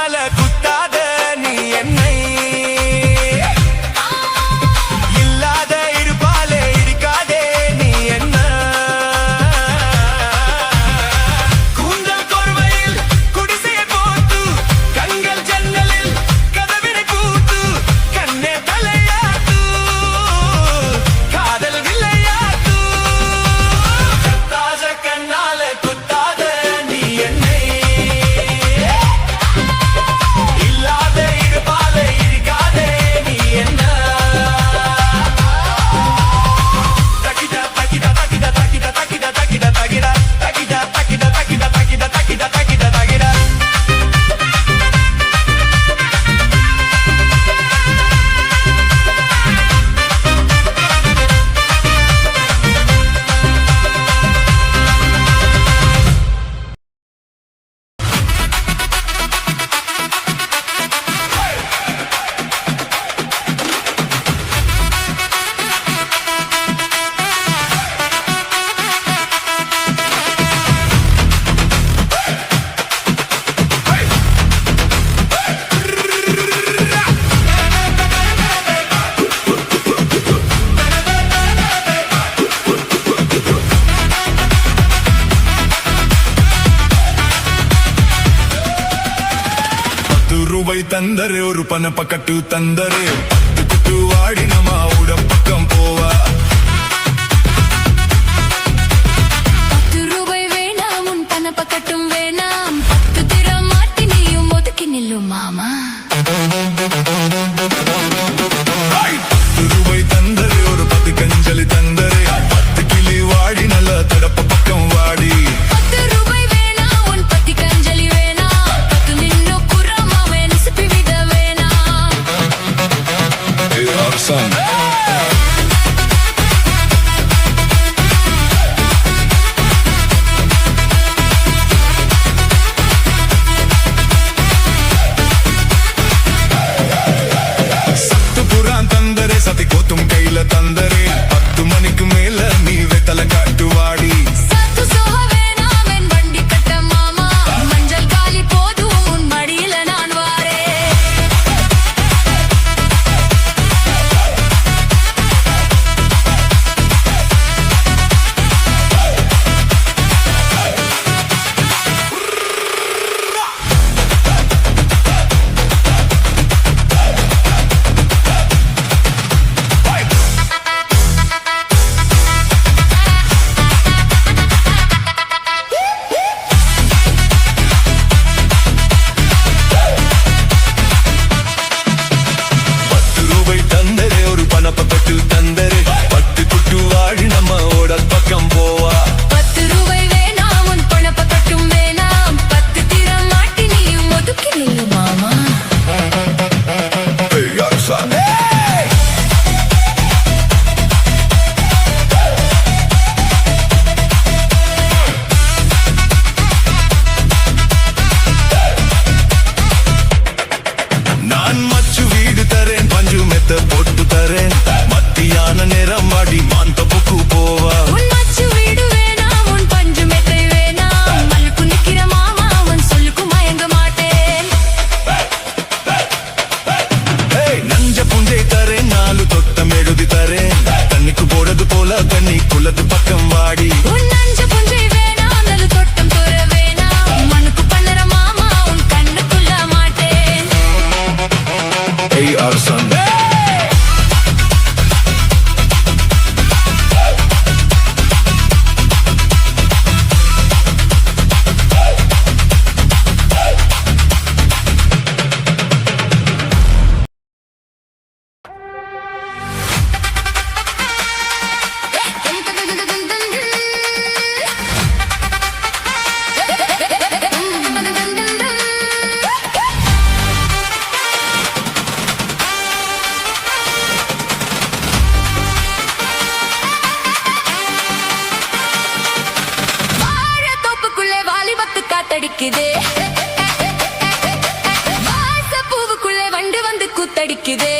கண்ணால குத்தாத நீ என்னை இல்லாத இருப்பாலே இருக்காதே நீ என்ன கூந்தல் கோர்வையில் குடிசையை போட்டு கண்கள் ஜன்னலில் கதவினை கூட்டு கண்ணே தலையாட்டு காதல் விளையாட்டு கத்தாத கண்ணால குத்தாத நீ என்னை இல்லாத இருப்பாலே இருக்காதே நீ என்ன தக்கிட தக்கிட தக்கிட தக்கிட தக்கிட தக்கிட தக்கிட தக்கிட தக்கிட தக்கிட தக்கிட தக்கிட தக்கிட தக்கிட ரூபாய் தந்தரே ஒரு பணப்பக்கட்டு தந்தரே பத்து குட்டு வாடி நம்ம ஊட பக்கம் போவா ₹10 வேணாம் உன் பணப்பக்கட்டும் வேணாம் 10 திரம் மாட்டி நீயும் ஒதுக்கி நில்லு மாமா ரூபாய் தந்தரே ஒரு 10 கஞ்சலி தந்தரே 10 கிளி வாடி நல்ல தடப்ப பக்கம் வாடி ₹10 வேணாம் உன் 10 கஞ்சலி வேணாம் 10 நின்னு குறமா வெனசிப்பி விட வேணாம் அரசாங்க சத்தி கோத்தும் கையில தந்தரே 10 மணிக்கு மேல நீ வெத்தல காட்டு வாடி சத்து சோக வேணாம் என் வண்டி கட்ட மாமா மஞ்சள் காலி போதும் உன் மடியில நான் வாரேன் ரூபாய் தந்தரே ஒரு பணப்பட்டு தந்தரே 10 குட்டு வாடி நம்ம ஓட பக்கம் போவா ₹10 வேணாம் உன் பணப்பக்கட்டும் வேணாம் 10 திரம் மாட்டி நீயும் ஒதுக்கி நில்லு மாமா அரசாங்க நான் மச்சு வீடு தரேன் பஞ்சு மெத்த போட்டு தரேன் மத்தியான நேரம் வாடி மாந்த புக்கு போவா உன் மச்சு வீடு வேணாம் உன் பஞ்சு மெத்தை வேணாம் மல்லுக்கு நிக்கிற மாமா உன் சொல்லுக்கு மயங்க மாட்டேன் நஞ்ச புஞ்சை தரேன் 4 தொட்டம் எழுதி தரேன் தண்ணிக்கு போறது போல தண்ணி குள்ளது பக்கம் வாடி உன் நஞ்சு புஞ்சை வேணாம் நல்ல தொட்டம் தோற வேணாம் மண்ணுக்கு பண்ணுற மாமா உன் கண்ணுக்குள்ள மாட்டேன் அரசாங்க வாழைத்தோப்புக்குள்ளே வாலிபத்து காத்தடிக்குதே வாசப்பூவுக்குள்ளே வண்டு வந்து கூத்தடிக்குதே